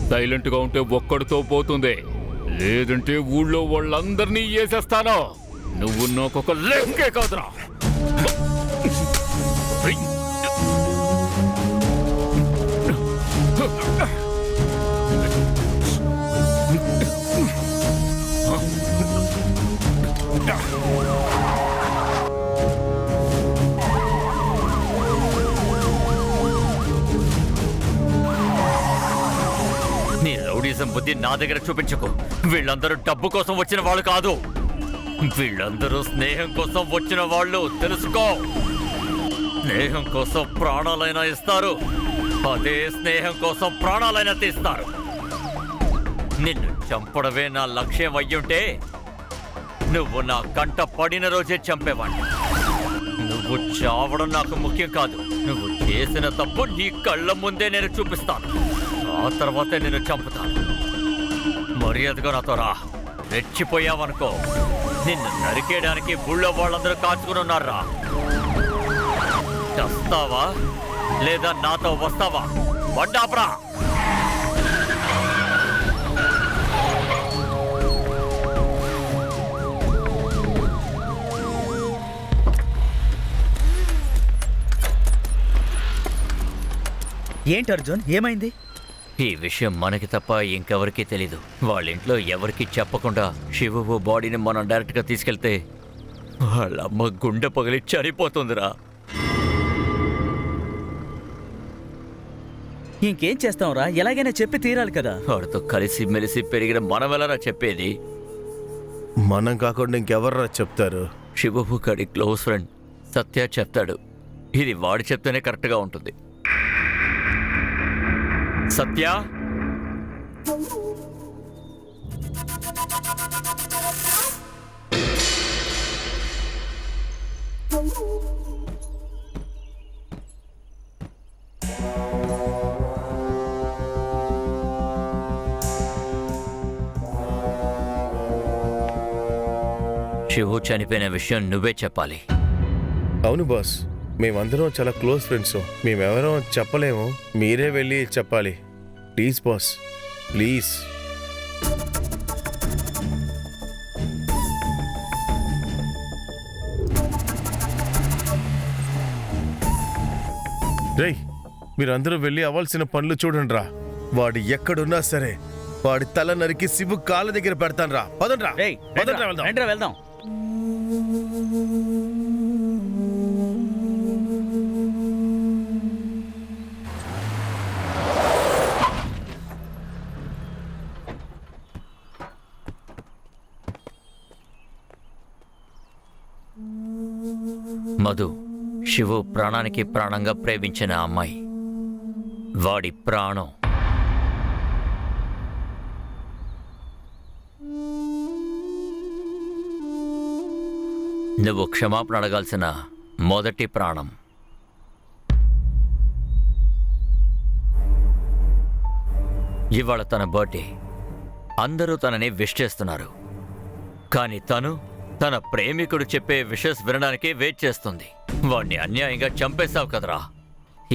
సైలెంట్గా ఉంటే ఒక్కడితో పోతుంది, లేదంటే ఊళ్ళో వాళ్ళందరినీ వేసేస్తాను. నువ్వు నాకొక లెక్కే కాదురా. నీ రౌడీజం బుద్ధి నా దగ్గర చూపించకు. వీళ్ళందరూ డబ్బు కోసం వచ్చిన వాళ్ళు కాదు, వీళ్ళందరూ స్నేహం కోసం వచ్చిన వాళ్ళు. తెలుసుకో, స్నేహం కోసం ప్రాణాలైనా ఇస్తారు, అదే స్నేహం కోసం ప్రాణాలైనా తీస్తారు. నిన్ను చంపడమే నా లక్ష్యం అయ్యుంటే నువ్వు నా కంట పడిన రోజే చంపేవాణ్ణి. నువ్వు చావడం నాకు ముఖ్యం కాదు. నువ్వు చేసిన తప్పు నీ కళ్ళ ముందే నేను చూపిస్తాను, ఆ తర్వాతే నేను చంపుతాను. మర్యాదగా నాతో రా. రెచ్చిపోయావనుకో, నిన్ను నరికేయడానికి ఊళ్ళో వాళ్ళందరూ కాచుకుని ఉన్నారా. చస్తావా లేదా నాతో వస్తావా? బండాపరా. ఏంటి అర్జున్, ఏమైంది? ఈ విషయం మనకి తప్ప ఇంకెవరికీ తెలీదు. వాళ్ళ ఇంట్లో ఎవరికి చెప్పకుండా శివు బాడీని మనం డైరెక్ట్గా తీసుకెళ్తే వాళ్ళ అమ్మ గుండె పగిలి చనిపోతుందిరా. ఇంకేం చేస్తాంరా, ఎలాగైనా చెప్పి తీరాలి కదా. వాడితో కలిసి మెలిసి పెరిగిన మనం ఎలారా చెప్పేది? మనం కాకుండా ఇంకెవర్రా చెప్తారు? శివపు గడి క్లోజ్ ఫ్రెండ్ సత్య చెప్తాడు. ఇది వాడు చెప్తేనే కరెక్ట్గా ఉంటుంది. సత్య, శివు చనిపోయిన విషయం నువ్వే చెప్పాలి. అవును బాస్, మేమందరం చాలా క్లోజ్ ఫ్రెండ్స్. మేమెవరో చెప్పలేము, మీరే వెళ్ళి చెప్పాలి. Please boss, please. రేయ్, మీరందరూ వెళ్ళి అవ్వాల్సిన పనులు చూడండి రా. వాడు ఎక్కడున్నా సరే వాడి తల నరికి శివు కాళ్ళ దగ్గర పెడతాను రా. పదండ్రా, పదండ్రా, వెళ్దాం. మధు శివు ప్రాణానికి ప్రాణంగా ప్రేమించిన అమ్మాయి. వాడి ప్రాణం నువ్వు క్షమాపణ అడగాల్సిన మొదటి ప్రాణం. ఇవాళ తన బర్త్డే, అందరూ తనని విష్ చేస్తున్నారు. కానీ తన ప్రేమికుడు చెప్పే విషెస్ వినడానికి వెయిట్ చేస్తుంది. వాణ్ణి అన్యాయంగా చంపేశావు కదరా.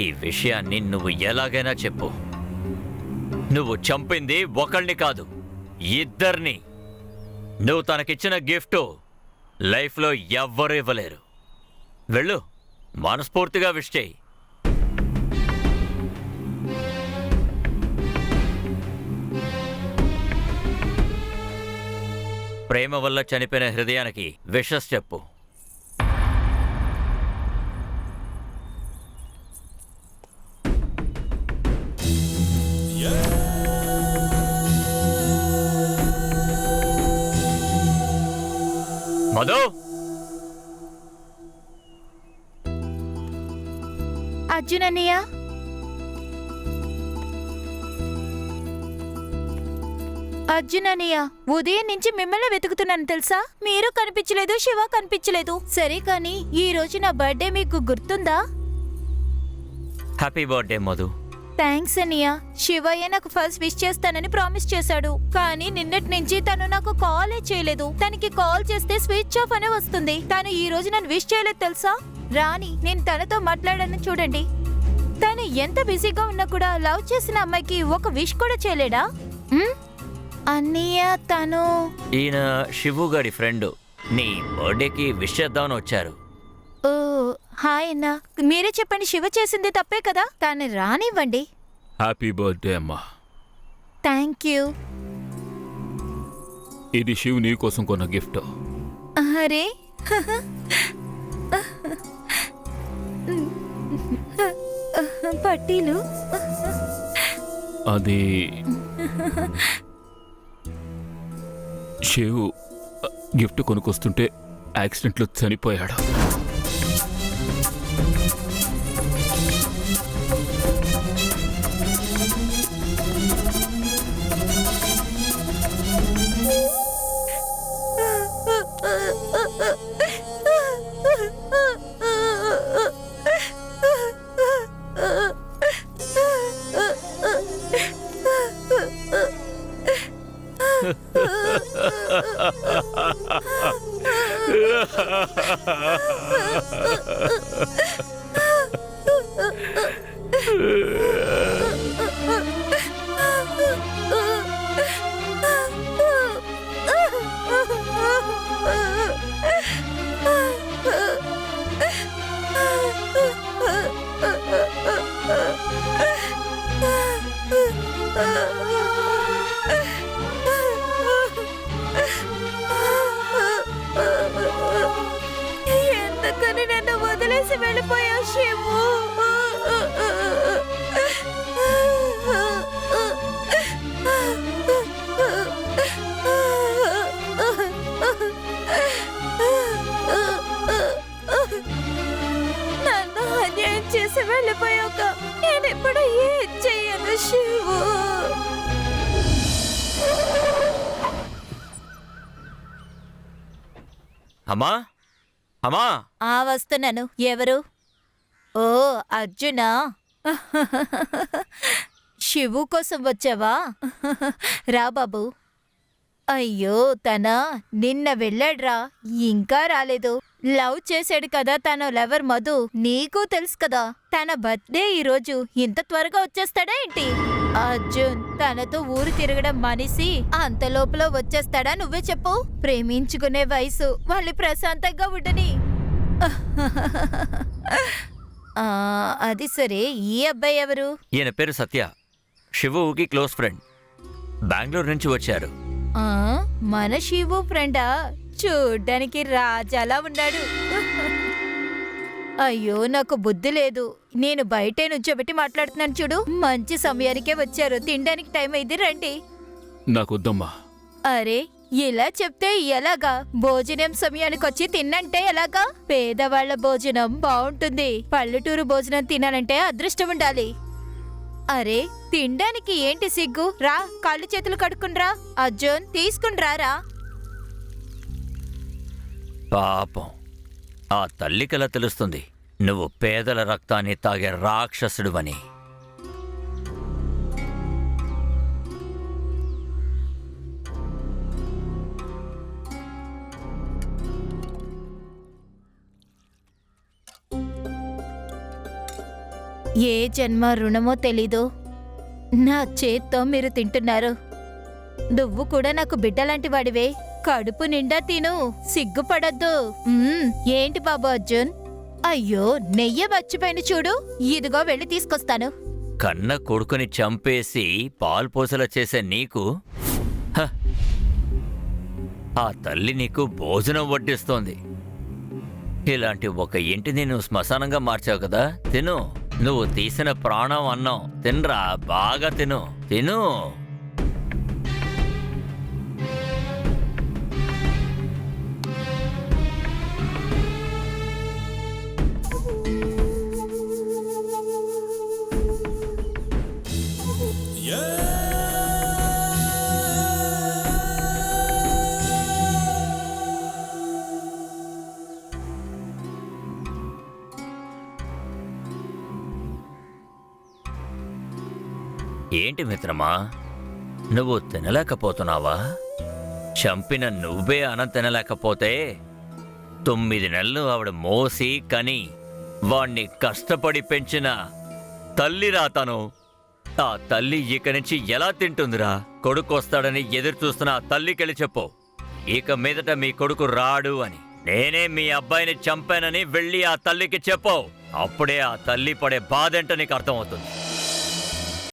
ఈ విషయాన్ని నువ్వు ఎలాగైనా చెప్పు. నువ్వు చంపింది ఒకళ్ళని కాదు, ఇద్దరిని. నువ్వు తనకిచ్చిన గిఫ్ట్ లైఫ్లో ఎవ్వరూ ఇవ్వలేరు. వెళ్ళు, మనస్ఫూర్తిగా విష్ చేయి. ప్రేమ వల్ల చనిపోయిన హృదయానికి విషస్ చెప్పు. మధు, అర్జున్ అన్నయ్య, అర్జున్ అన్నయ్య, ఉదయం నుంచి మిమ్మల్ని వెతుకుతున్నాను తెలుసా. మీరు కనిపించలేదు, శివ కనిపించలేదు. సరే కానీ ఈ రోజు నా బర్త్డే మీకు గుర్తుందా? Happy birthday Madhu. థ్యాంక్స్ అన్నయ్య. శివయ్య నాకు ఫస్ట్ విష్ చేస్తానని ప్రామిస్ చేశాడు, కానీ నిన్నటి నుంచి తను నాకు కాలే చేయలేదు. తనకి కాల్ చేస్తే స్విచ్ ఆఫ్ అనే వస్తుంది. తను ఈ రోజు నన్ను విష్ చేయలేదు తెలుసా. రాని నేను తనతో మాట్లాడాను చూడండి. తను ఎంత బిజీగా ఉన్నా కూడా లవ్ చేసిన అమ్మాయికి ఒక విష్ కూడా చేయలేడా? ఉమ్, అన్నయ్య తను ఈయన శివు గారి ఫ్రెండ్. నీ బర్త్డేకి విష్ చేద్దామని వచ్చారు. ఓ హాయ్ అన్నా, మీరే చెప్పండి, శివ చేసింది తప్పే కదా, తను రానివ్వండి. హ్యాపీ బర్త్డే అమ్మా. Thank you. ఇది శివ్ నీ కోసం కొన్న గిఫ్ట్. అరే పట్టీలు. అది శివ్ గిఫ్ట్ కొనుక్కొస్తుంటే యాక్సిడెంట్లో చనిపోయాడు. ఎందుకని నన్ను వదిలేసి వెళ్ళిపోయావు శివు? నన్ను అన్యాయం చేసి వెళ్ళిపోయాక నేను ఇప్పుడు ఏం చెయ్యను శివు? అమ్మా అమ్మా, వస్తున్నాను. ఎవరు? ఓ అర్జునా, శివు కోసం వచ్చావా? రా బాబు. అయ్యో తన నిన్న వెళ్ళాడ్రా, ఇంకా రాలేదు. లవ్ చేశాడు కదా తన లవర్ మధు, నీకు తెలుసు కదా. తన బర్త్డే ఈరోజు, ఇంత త్వరగా వచ్చేస్తాడా ఏంటి? అర్జున్ తనతో ఊరు తిరగడం మానేసి అంత లోపల వచ్చేస్తాడా? నువ్వే చెప్పు. ప్రేమించుకునే వయసు, వాళ్ళు ప్రశాంతంగా ఉండని. అది సరే, ఈ అబ్బాయి ఎవరు? ఈయన పేరు సత్య, శివుకి క్లోజ్ ఫ్రెండ్. బెంగళూరు నుంచి వచ్చారు. మన శివు ఫ్రెండా? చూడ్డానికి రాజాలా ఉన్నాడు. అయ్యో నాకు బుద్ధి లేదు. నేను బయటే నుంచోబెట్టి మాట్లాడుతున్నాను చూడు. మంచి సమయానికే వచ్చారు. తినడానికి టైం అయింది, రండి. నాకొద్దమ్మా. అరే ఇలా చెప్తే ఎలాగా? భోజనం సమయానికి వచ్చి తిన్నంటే ఎలాగా? పేదవాళ్ల భోజనం బాగుంటుంది. పల్లెటూరు భోజనం తినాలంటే అదృష్టం ఉండాలి. అరే తినడానికి ఏంటి సిగ్గు? రా, కాళ్ళు చేతులు కడుక్కునరా. అర్జున్ తీసుకునిరారా. పాపం, ఆ తల్లికెలా తెలుస్తుంది నువ్వు పేదల రక్తాన్ని తాగే రాక్షసుడువని? ఏ జన్మ రుణమో తెలీదు, నా చేత్తో మీరు తింటున్నారు. నువ్వు కూడా నాకు బిడ్డలాంటి వాడివే. కడుపు నిండా తిను, సిగ్గుపడద్దు. ఏంటి బాబు అర్జున్? అయ్యో నెయ్యి మర్చిపోయిన చూడు. ఇదిగో వెళ్ళి తీసుకొస్తాను. కన్న కొడుకుని చంపేసి పాల్పోసల చేసే నీకు ఆ తల్లి నీకు భోజనం వడ్డిస్తోంది. ఇలాంటి ఒక ఇంటిని నువ్వు శ్మశానంగా మార్చావు కదా. తిను, నువ్వు తీసిన ప్రాణం అన్నం తినరా, బాగా తిను తిను. ఏంటి మిత్రమా, నువ్వు తినలేకపోతున్నావా? చంపిన నువ్వే అన్నం తినలేకపోతే 9 నెలలు ఆవిడ మోసి కని వాణ్ణి కష్టపడి పెంచిన తల్లిరా తను. ఆ తల్లి ఇక నుంచి ఎలా తింటుందిరా? కొడుకు వస్తాడని ఎదురు చూస్తున్న ఆ తల్లికెళ్ళి చెప్పు, ఇక మీదట మీ కొడుకు రాడు అని. నేనే మీ అబ్బాయిని చంపానని వెళ్ళి ఆ తల్లికి చెప్పు. అప్పుడే ఆ తల్లి పడే బాధేంటో నీకు అర్థమవుతుంది.